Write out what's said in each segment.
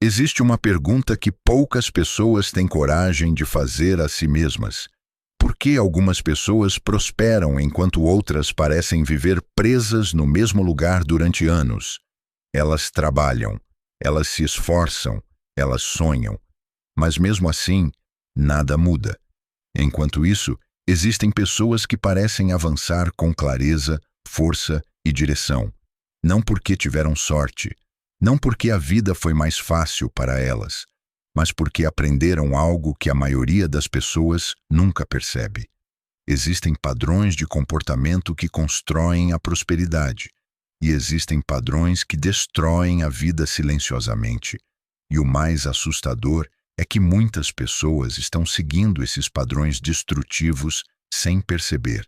Existe uma pergunta que poucas pessoas têm coragem de fazer a si mesmas. Por que algumas pessoas prosperam enquanto outras parecem viver presas no mesmo lugar durante anos? Elas trabalham, elas se esforçam, elas sonham, mas mesmo assim, nada muda. Enquanto isso, existem pessoas que parecem avançar com clareza, força e direção. Não porque tiveram sorte, não porque a vida foi mais fácil para elas, mas porque aprenderam algo que a maioria das pessoas nunca percebe. Existem padrões de comportamento que constroem a prosperidade, e existem padrões que destroem a vida silenciosamente. E o mais assustador é que muitas pessoas estão seguindo esses padrões destrutivos sem perceber.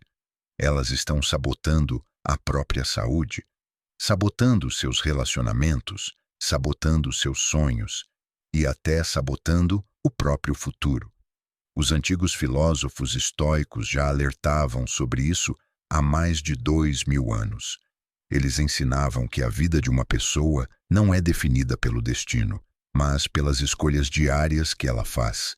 Elas estão sabotando a própria saúde, sabotando seus relacionamentos, sabotando seus sonhos e até sabotando o próprio futuro. Os antigos filósofos estoicos já alertavam sobre isso há mais de 2000 anos. Eles ensinavam que a vida de uma pessoa não é definida pelo destino, mas pelas escolhas diárias que ela faz.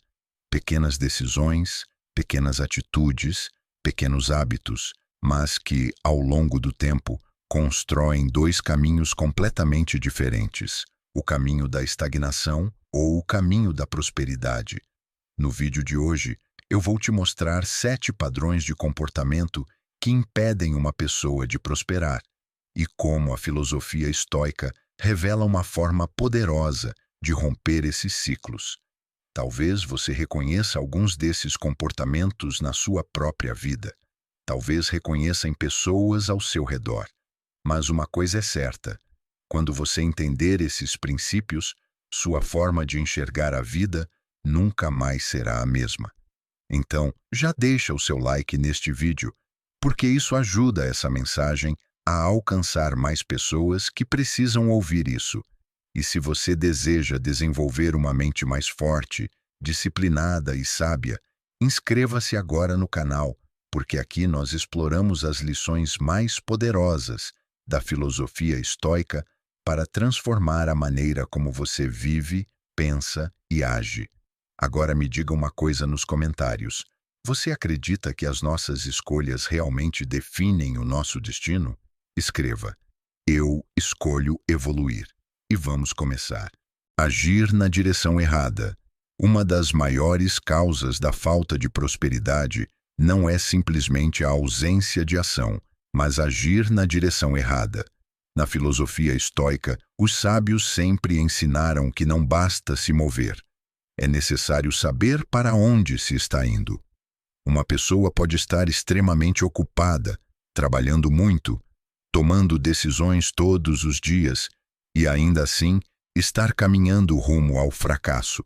Pequenas decisões, pequenas atitudes, pequenos hábitos, mas que, ao longo do tempo, constroem dois caminhos completamente diferentes: o caminho da estagnação ou o caminho da prosperidade. No vídeo de hoje, eu vou te mostrar 7 padrões de comportamento que impedem uma pessoa de prosperar e como a filosofia estoica revela uma forma poderosa de romper esses ciclos. Talvez você reconheça alguns desses comportamentos na sua própria vida. Talvez reconheça em pessoas ao seu redor. Mas uma coisa é certa: quando você entender esses princípios, sua forma de enxergar a vida nunca mais será a mesma. Então, já deixa o seu like neste vídeo, porque isso ajuda essa mensagem a alcançar mais pessoas que precisam ouvir isso. E se você deseja desenvolver uma mente mais forte, disciplinada e sábia, inscreva-se agora no canal, porque aqui nós exploramos as lições mais poderosas da filosofia estoica para transformar a maneira como você vive, pensa e age. Agora me diga uma coisa nos comentários: você acredita que as nossas escolhas realmente definem o nosso destino? Escreva: eu escolho evoluir. E vamos começar. Agir na direção errada. Uma das maiores causas da falta de prosperidade não é simplesmente a ausência de ação, mas agir na direção errada. Na filosofia estoica, os sábios sempre ensinaram que não basta se mover. É necessário saber para onde se está indo. Uma pessoa pode estar extremamente ocupada, trabalhando muito, tomando decisões todos os dias e ainda assim estar caminhando rumo ao fracasso.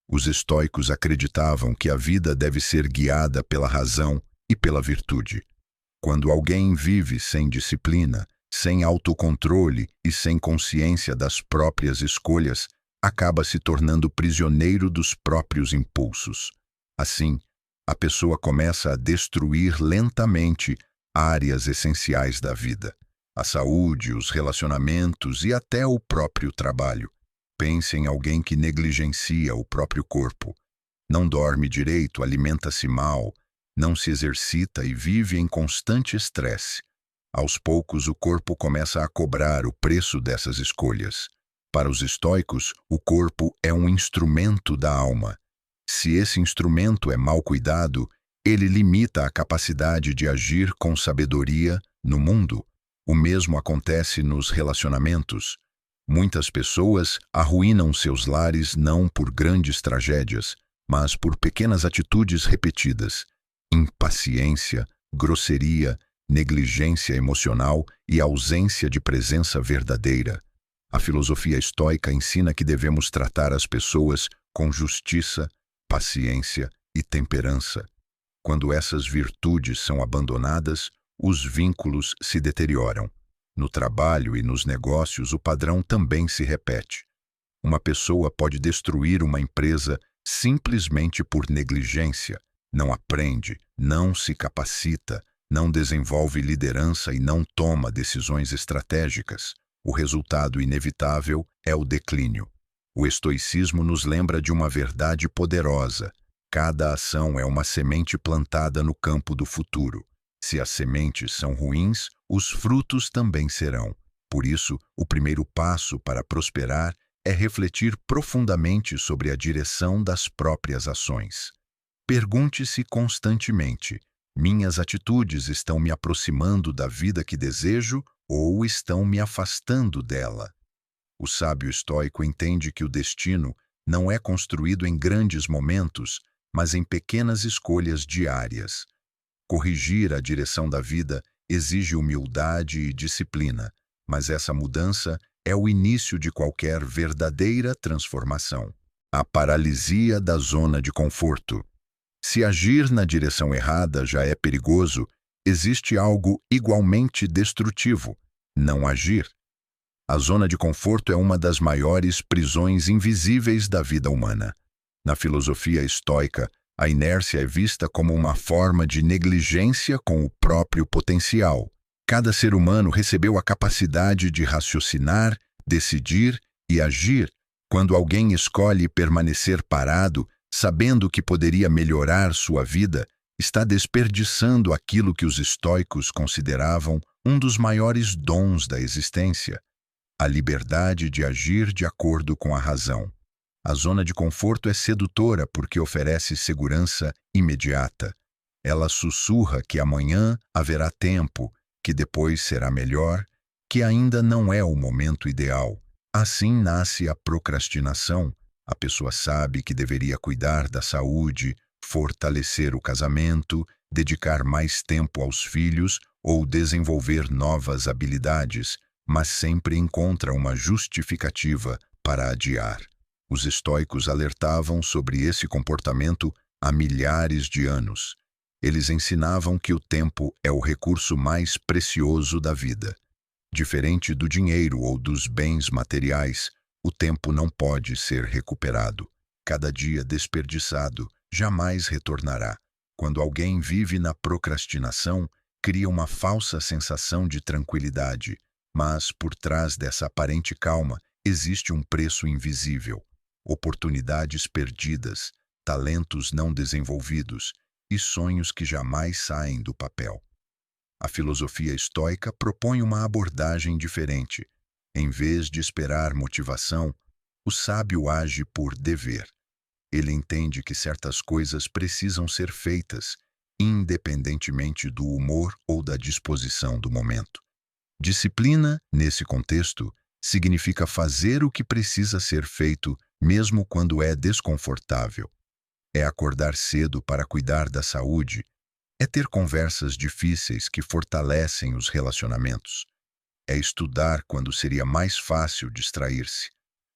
Os estoicos acreditavam que a vida deve ser guiada pela razão e pela virtude. Quando alguém vive sem disciplina, sem autocontrole e sem consciência das próprias escolhas, acaba se tornando prisioneiro dos próprios impulsos. Assim, a pessoa começa a destruir lentamente áreas essenciais da vida: a saúde, os relacionamentos e até o próprio trabalho. Pense em alguém que negligencia o próprio corpo. Não dorme direito, alimenta-se mal, não se exercita e vive em constante estresse. Aos poucos, o corpo começa a cobrar o preço dessas escolhas. Para os estoicos, o corpo é um instrumento da alma. Se esse instrumento é mal cuidado, ele limita a capacidade de agir com sabedoria no mundo. O mesmo acontece nos relacionamentos. Muitas pessoas arruinam seus lares não por grandes tragédias, mas por pequenas atitudes repetidas: impaciência, grosseria, negligência emocional e ausência de presença verdadeira. A filosofia estoica ensina que devemos tratar as pessoas com justiça, paciência e temperança. Quando essas virtudes são abandonadas, os vínculos se deterioram. No trabalho e nos negócios, o padrão também se repete. Uma pessoa pode destruir uma empresa simplesmente por negligência. Não aprende, não se capacita, não desenvolve liderança e não toma decisões estratégicas. O resultado inevitável é o declínio. O estoicismo nos lembra de uma verdade poderosa. Cada ação é uma semente plantada no campo do futuro. Se as sementes são ruins, os frutos também serão. Por isso, o primeiro passo para prosperar é refletir profundamente sobre a direção das próprias ações. Pergunte-se constantemente: minhas atitudes estão me aproximando da vida que desejo ou estão me afastando dela? O sábio estoico entende que o destino não é construído em grandes momentos, mas em pequenas escolhas diárias. Corrigir a direção da vida exige humildade e disciplina, mas essa mudança é o início de qualquer verdadeira transformação. A paralisia da zona de conforto. Se agir na direção errada já é perigoso, existe algo igualmente destrutivo: não agir. A zona de conforto é uma das maiores prisões invisíveis da vida humana. Na filosofia estoica, a inércia é vista como uma forma de negligência com o próprio potencial. Cada ser humano recebeu a capacidade de raciocinar, decidir e agir. Quando alguém escolhe permanecer parado, sabendo que poderia melhorar sua vida, está desperdiçando aquilo que os estoicos consideravam um dos maiores dons da existência: a liberdade de agir de acordo com a razão. A zona de conforto é sedutora porque oferece segurança imediata. Ela sussurra que amanhã haverá tempo, que depois será melhor, que ainda não é o momento ideal. Assim nasce a procrastinação. A pessoa sabe que deveria cuidar da saúde, fortalecer o casamento, dedicar mais tempo aos filhos ou desenvolver novas habilidades, mas sempre encontra uma justificativa para adiar. Os estoicos alertavam sobre esse comportamento há milhares de anos. Eles ensinavam que o tempo é o recurso mais precioso da vida. Diferente do dinheiro ou dos bens materiais, o tempo não pode ser recuperado. Cada dia desperdiçado jamais retornará. Quando alguém vive na procrastinação, cria uma falsa sensação de tranquilidade, mas por trás dessa aparente calma existe um preço invisível: oportunidades perdidas, talentos não desenvolvidos e sonhos que jamais saem do papel. A filosofia estoica propõe uma abordagem diferente. Em vez de esperar motivação, o sábio age por dever. Ele entende que certas coisas precisam ser feitas, independentemente do humor ou da disposição do momento. Disciplina, nesse contexto, significa fazer o que precisa ser feito, mesmo quando é desconfortável. É acordar cedo para cuidar da saúde. É ter conversas difíceis que fortalecem os relacionamentos. É estudar quando seria mais fácil distrair-se.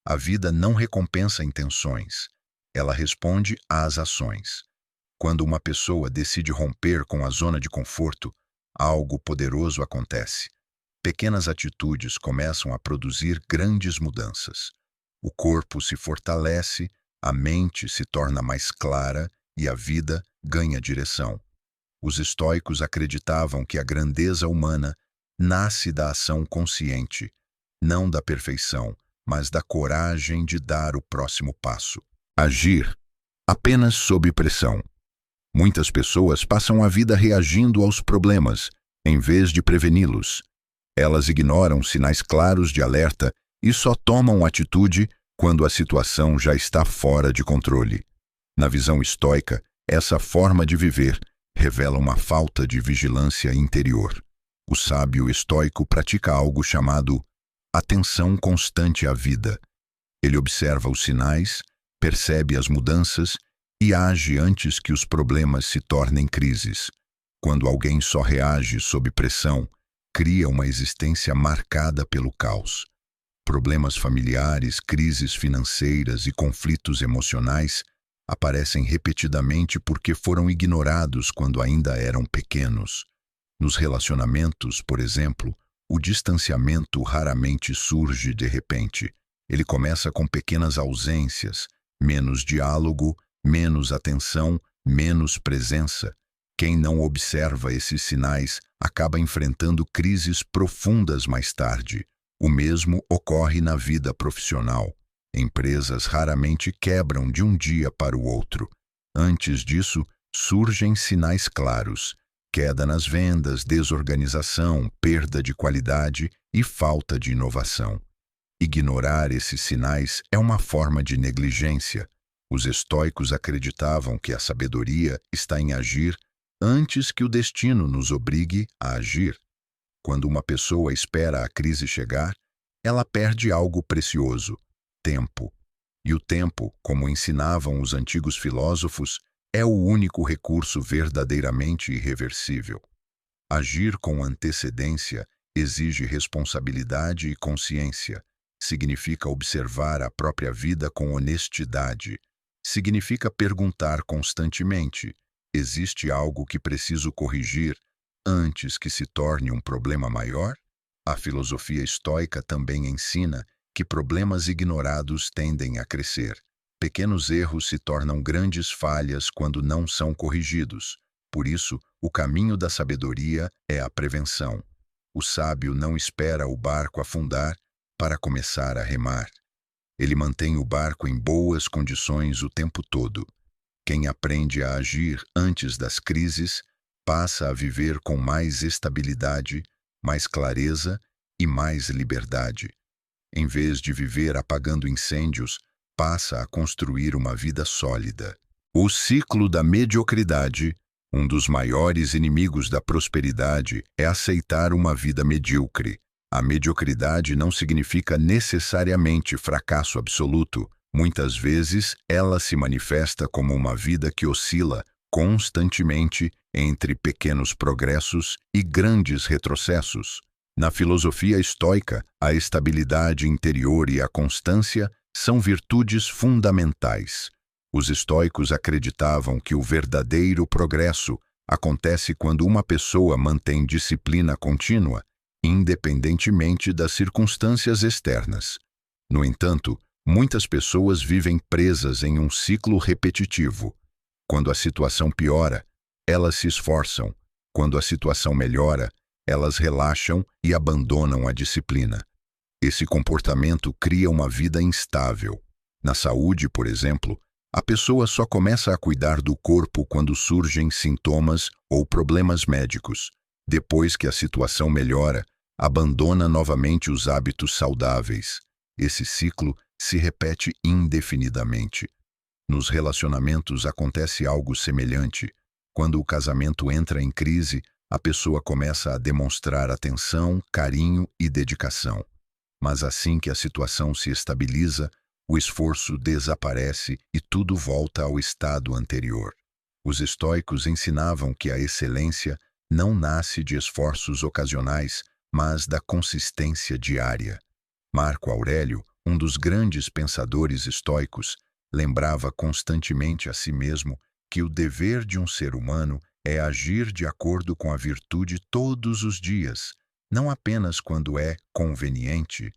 A vida não recompensa intenções. Ela responde às ações. Quando uma pessoa decide romper com a zona de conforto, algo poderoso acontece. Pequenas atitudes começam a produzir grandes mudanças. O corpo se fortalece, a mente se torna mais clara e a vida ganha direção. Os estoicos acreditavam que a grandeza humana nasce da ação consciente, não da perfeição, mas da coragem de dar o próximo passo. Agir apenas sob pressão. Muitas pessoas passam a vida reagindo aos problemas, em vez de preveni-los. Elas ignoram sinais claros de alerta e só tomam atitude quando a situação já está fora de controle. Na visão estoica, essa forma de viver revela uma falta de vigilância interior. O sábio estoico pratica algo chamado atenção constante à vida. Ele observa os sinais, percebe as mudanças e age antes que os problemas se tornem crises. Quando alguém só reage sob pressão, cria uma existência marcada pelo caos. Problemas familiares, crises financeiras e conflitos emocionais aparecem repetidamente porque foram ignorados quando ainda eram pequenos. Nos relacionamentos, por exemplo, o distanciamento raramente surge de repente. Ele começa com pequenas ausências, menos diálogo, menos atenção, menos presença. Quem não observa esses sinais acaba enfrentando crises profundas mais tarde. O mesmo ocorre na vida profissional. Empresas raramente quebram de um dia para o outro. Antes disso, surgem sinais claros: queda nas vendas, desorganização, perda de qualidade e falta de inovação. Ignorar esses sinais é uma forma de negligência. Os estoicos acreditavam que a sabedoria está em agir antes que o destino nos obrigue a agir. Quando uma pessoa espera a crise chegar, ela perde algo precioso: tempo. E o tempo, como ensinavam os antigos filósofos, é o único recurso verdadeiramente irreversível. Agir com antecedência exige responsabilidade e consciência. Significa observar a própria vida com honestidade. Significa perguntar constantemente: existe algo que preciso corrigir antes que se torne um problema maior? A filosofia estoica também ensina que problemas ignorados tendem a crescer. Pequenos erros se tornam grandes falhas quando não são corrigidos. Por isso, o caminho da sabedoria é a prevenção. O sábio não espera o barco afundar para começar a remar. Ele mantém o barco em boas condições o tempo todo. Quem aprende a agir antes das crises passa a viver com mais estabilidade, mais clareza e mais liberdade. Em vez de viver apagando incêndios, passa a construir uma vida sólida. O ciclo da mediocridade, um dos maiores inimigos da prosperidade, é aceitar uma vida medíocre. A mediocridade não significa necessariamente fracasso absoluto. Muitas vezes, ela se manifesta como uma vida que oscila constantemente entre pequenos progressos e grandes retrocessos. Na filosofia estoica, a estabilidade interior e a constância são virtudes fundamentais. Os estoicos acreditavam que o verdadeiro progresso acontece quando uma pessoa mantém disciplina contínua, independentemente das circunstâncias externas. No entanto, muitas pessoas vivem presas em um ciclo repetitivo. Quando a situação piora, elas se esforçam. Quando a situação melhora, elas relaxam e abandonam a disciplina. Esse comportamento cria uma vida instável. Na saúde, por exemplo, a pessoa só começa a cuidar do corpo quando surgem sintomas ou problemas médicos. Depois que a situação melhora, abandona novamente os hábitos saudáveis. Esse ciclo se repete indefinidamente. Nos relacionamentos acontece algo semelhante. Quando o casamento entra em crise, a pessoa começa a demonstrar atenção, carinho e dedicação. Mas assim que a situação se estabiliza, o esforço desaparece e tudo volta ao estado anterior. Os estoicos ensinavam que a excelência não nasce de esforços ocasionais, mas da consistência diária. Marco Aurélio, um dos grandes pensadores estoicos, lembrava constantemente a si mesmo que o dever de um ser humano é agir de acordo com a virtude todos os dias, não apenas quando é conveniente.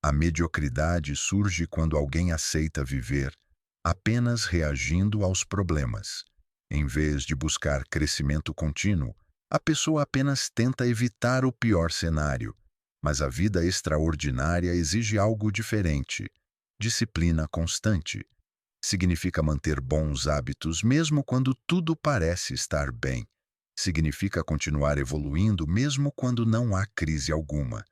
A mediocridade surge quando alguém aceita viver apenas reagindo aos problemas. Em vez de buscar crescimento contínuo, a pessoa apenas tenta evitar o pior cenário. Mas a vida extraordinária exige algo diferente: disciplina constante. Significa manter bons hábitos mesmo quando tudo parece estar bem. Significa continuar evoluindo mesmo quando não há crise alguma.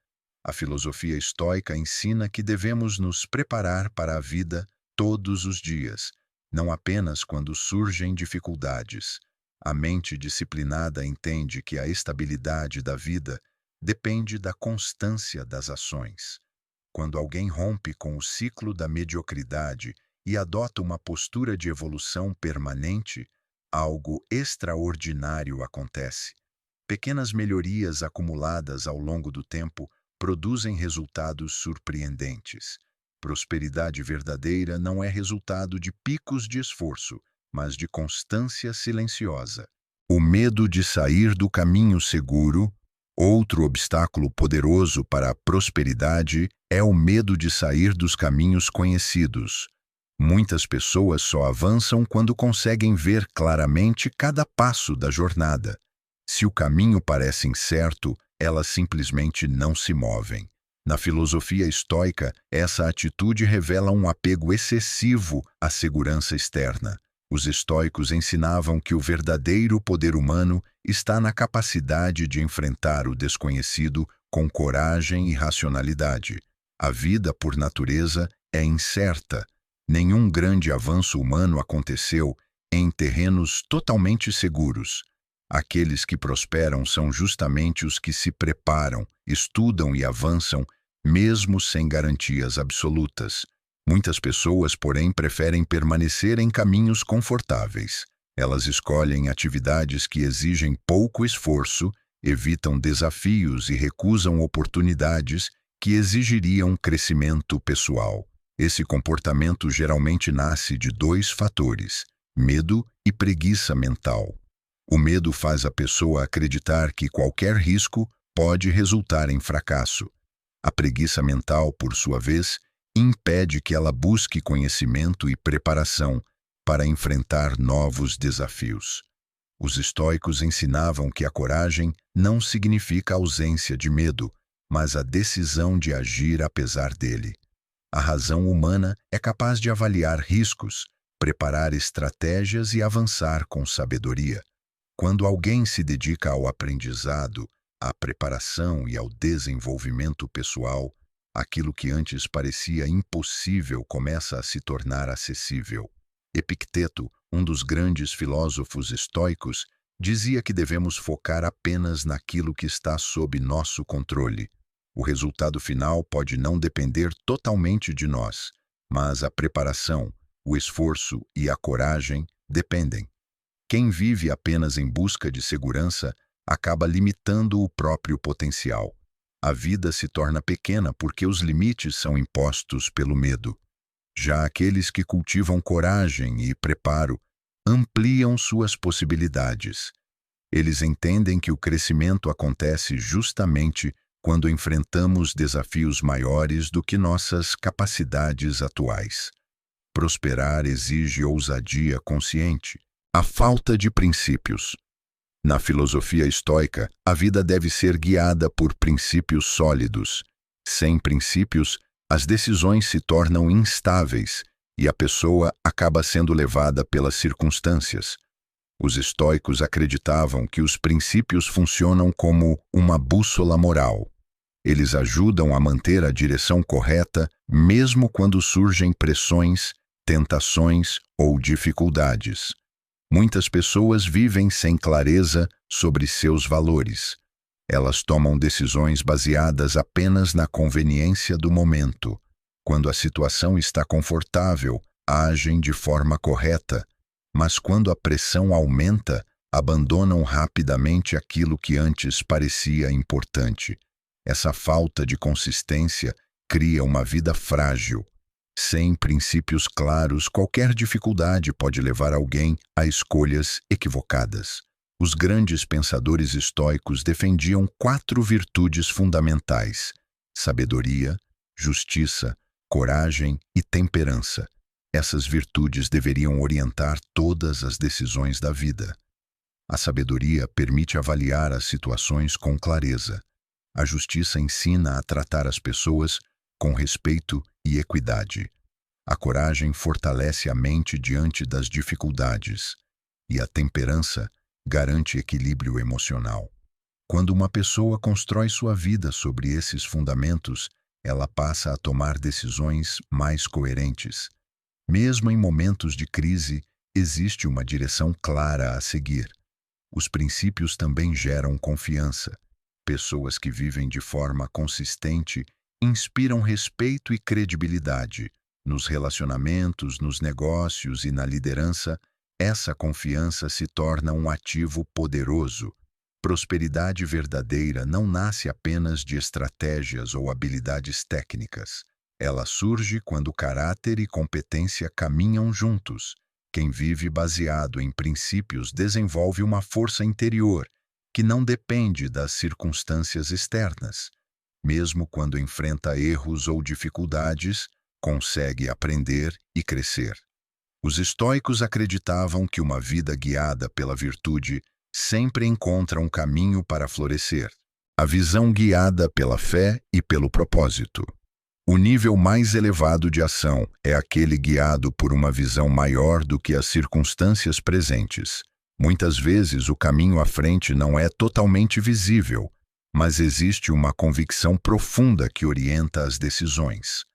A filosofia estoica ensina que devemos nos preparar para a vida todos os dias, não apenas quando surgem dificuldades. A mente disciplinada entende que a estabilidade da vida depende da constância das ações. Quando alguém rompe com o ciclo da mediocridade e adota uma postura de evolução permanente, algo extraordinário acontece. Pequenas melhorias acumuladas ao longo do tempo produzem resultados surpreendentes. Prosperidade verdadeira não é resultado de picos de esforço, mas de constância silenciosa. O medo de sair do caminho seguro, outro obstáculo poderoso para a prosperidade, é o medo de sair dos caminhos conhecidos. Muitas pessoas só avançam quando conseguem ver claramente cada passo da jornada. Se o caminho parece incerto, elas simplesmente não se movem. Na filosofia estoica, essa atitude revela um apego excessivo à segurança externa. Os estoicos ensinavam que o verdadeiro poder humano está na capacidade de enfrentar o desconhecido com coragem e racionalidade. A vida, por natureza, é incerta. Nenhum grande avanço humano aconteceu em terrenos totalmente seguros. Aqueles que prosperam são justamente os que se preparam, estudam e avançam, mesmo sem garantias absolutas. Muitas pessoas, porém, preferem permanecer em caminhos confortáveis. Elas escolhem atividades que exigem pouco esforço, evitam desafios e recusam oportunidades que exigiriam crescimento pessoal. Esse comportamento geralmente nasce de dois fatores: medo e preguiça mental. O medo faz a pessoa acreditar que qualquer risco pode resultar em fracasso. A preguiça mental, por sua vez, impede que ela busque conhecimento e preparação para enfrentar novos desafios. Os estoicos ensinavam que a coragem não significa ausência de medo, mas a decisão de agir apesar dele. A razão humana é capaz de avaliar riscos, preparar estratégias e avançar com sabedoria. Quando alguém se dedica ao aprendizado, à preparação e ao desenvolvimento pessoal, aquilo que antes parecia impossível começa a se tornar acessível. Epicteto, um dos grandes filósofos estoicos, dizia que devemos focar apenas naquilo que está sob nosso controle. O resultado final pode não depender totalmente de nós, mas a preparação, o esforço e a coragem dependem. Quem vive apenas em busca de segurança acaba limitando o próprio potencial. A vida se torna pequena porque os limites são impostos pelo medo. Já aqueles que cultivam coragem e preparo ampliam suas possibilidades. Eles entendem que o crescimento acontece justamente quando enfrentamos desafios maiores do que nossas capacidades atuais. Prosperar exige ousadia consciente. A falta de princípios. Na filosofia estoica, a vida deve ser guiada por princípios sólidos. Sem princípios, as decisões se tornam instáveis e a pessoa acaba sendo levada pelas circunstâncias. Os estoicos acreditavam que os princípios funcionam como uma bússola moral. Eles ajudam a manter a direção correta mesmo quando surgem pressões, tentações ou dificuldades. Muitas pessoas vivem sem clareza sobre seus valores. Elas tomam decisões baseadas apenas na conveniência do momento. Quando a situação está confortável, agem de forma correta, mas quando a pressão aumenta, abandonam rapidamente aquilo que antes parecia importante. Essa falta de consistência cria uma vida frágil. Sem princípios claros, qualquer dificuldade pode levar alguém a escolhas equivocadas. Os grandes pensadores estoicos defendiam 4 virtudes fundamentais: sabedoria, justiça, coragem e temperança. Essas virtudes deveriam orientar todas as decisões da vida. A sabedoria permite avaliar as situações com clareza. A justiça ensina a tratar as pessoas com respeito e equidade. A coragem fortalece a mente diante das dificuldades. E a temperança garante equilíbrio emocional. Quando uma pessoa constrói sua vida sobre esses fundamentos, ela passa a tomar decisões mais coerentes. Mesmo em momentos de crise, existe uma direção clara a seguir. Os princípios também geram confiança. Pessoas que vivem de forma consistente inspiram respeito e credibilidade. Nos relacionamentos, nos negócios e na liderança, essa confiança se torna um ativo poderoso. Prosperidade verdadeira não nasce apenas de estratégias ou habilidades técnicas. Ela surge quando caráter e competência caminham juntos. Quem vive baseado em princípios desenvolve uma força interior que não depende das circunstâncias externas. Mesmo quando enfrenta erros ou dificuldades, consegue aprender e crescer. Os estoicos acreditavam que uma vida guiada pela virtude sempre encontra um caminho para florescer. A visão guiada pela fé e pelo propósito. O nível mais elevado de ação é aquele guiado por uma visão maior do que as circunstâncias presentes. Muitas vezes o caminho à frente não é totalmente visível, mas existe uma convicção profunda que orienta as decisões.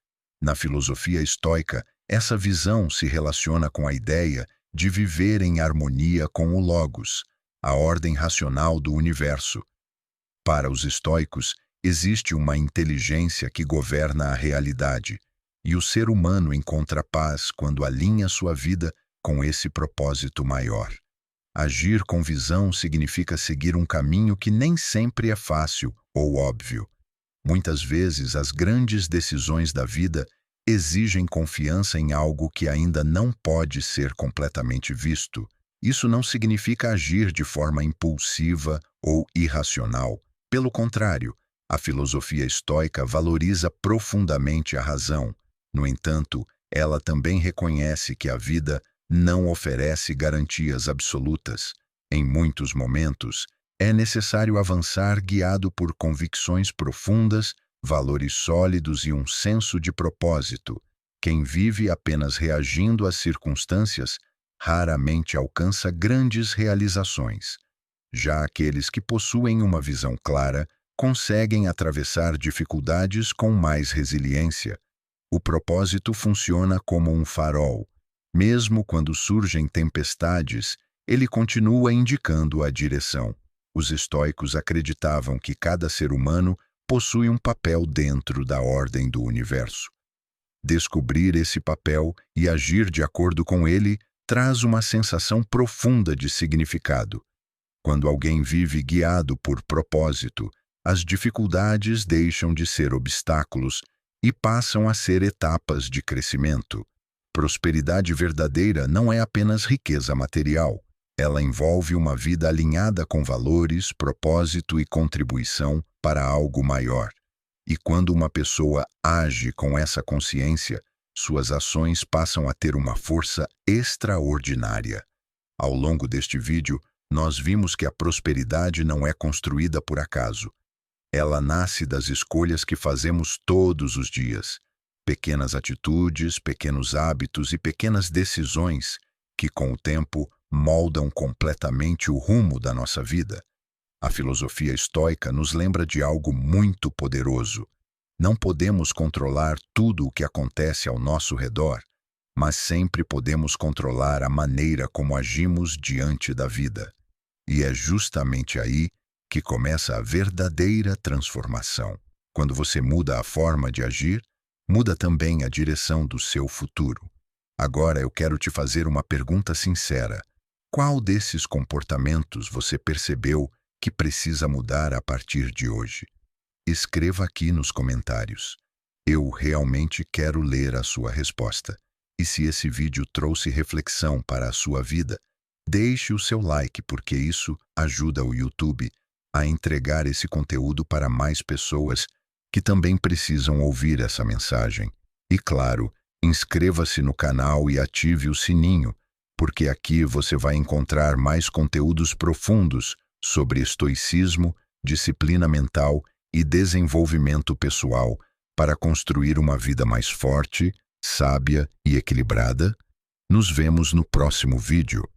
Na filosofia estoica, essa visão se relaciona com a ideia de viver em harmonia com o Logos, a ordem racional do universo. Para os estoicos, existe uma inteligência que governa a realidade, e o ser humano encontra paz quando alinha sua vida com esse propósito maior. Agir com visão significa seguir um caminho que nem sempre é fácil ou óbvio. Muitas vezes, as grandes decisões da vida exigem confiança em algo que ainda não pode ser completamente visto. Isso não significa agir de forma impulsiva ou irracional. Pelo contrário, a filosofia estoica valoriza profundamente a razão. No entanto, ela também reconhece que a vida não oferece garantias absolutas. Em muitos momentos, é necessário avançar guiado por convicções profundas, valores sólidos e um senso de propósito. Quem vive apenas reagindo às circunstâncias raramente alcança grandes realizações. Já aqueles que possuem uma visão clara conseguem atravessar dificuldades com mais resiliência. O propósito funciona como um farol. Mesmo quando surgem tempestades, ele continua indicando a direção. Os estoicos acreditavam que cada ser humano possui um papel dentro da ordem do universo. Descobrir esse papel e agir de acordo com ele traz uma sensação profunda de significado. Quando alguém vive guiado por propósito, as dificuldades deixam de ser obstáculos e passam a ser etapas de crescimento. Prosperidade verdadeira não é apenas riqueza material. Ela envolve uma vida alinhada com valores, propósito e contribuição para algo maior. E quando uma pessoa age com essa consciência, suas ações passam a ter uma força extraordinária. Ao longo deste vídeo, nós vimos que a prosperidade não é construída por acaso. Ela nasce das escolhas que fazemos todos os dias. Pequenas atitudes, pequenos hábitos e pequenas decisões que, com o tempo, moldam completamente o rumo da nossa vida. A filosofia estoica nos lembra de algo muito poderoso. Não podemos controlar tudo o que acontece ao nosso redor, mas sempre podemos controlar a maneira como agimos diante da vida. E é justamente aí que começa a verdadeira transformação. Quando você muda a forma de agir, muda também a direção do seu futuro. Agora eu quero te fazer uma pergunta sincera. Qual desses comportamentos você percebeu que precisa mudar a partir de hoje? Escreva aqui nos comentários. Eu realmente quero ler a sua resposta. E se esse vídeo trouxe reflexão para a sua vida, deixe o seu like, porque isso ajuda o YouTube a entregar esse conteúdo para mais pessoas que também precisam ouvir essa mensagem. E claro, inscreva-se no canal e ative o sininho, porque aqui você vai encontrar mais conteúdos profundos sobre estoicismo, disciplina mental e desenvolvimento pessoal para construir uma vida mais forte, sábia e equilibrada. Nos vemos no próximo vídeo.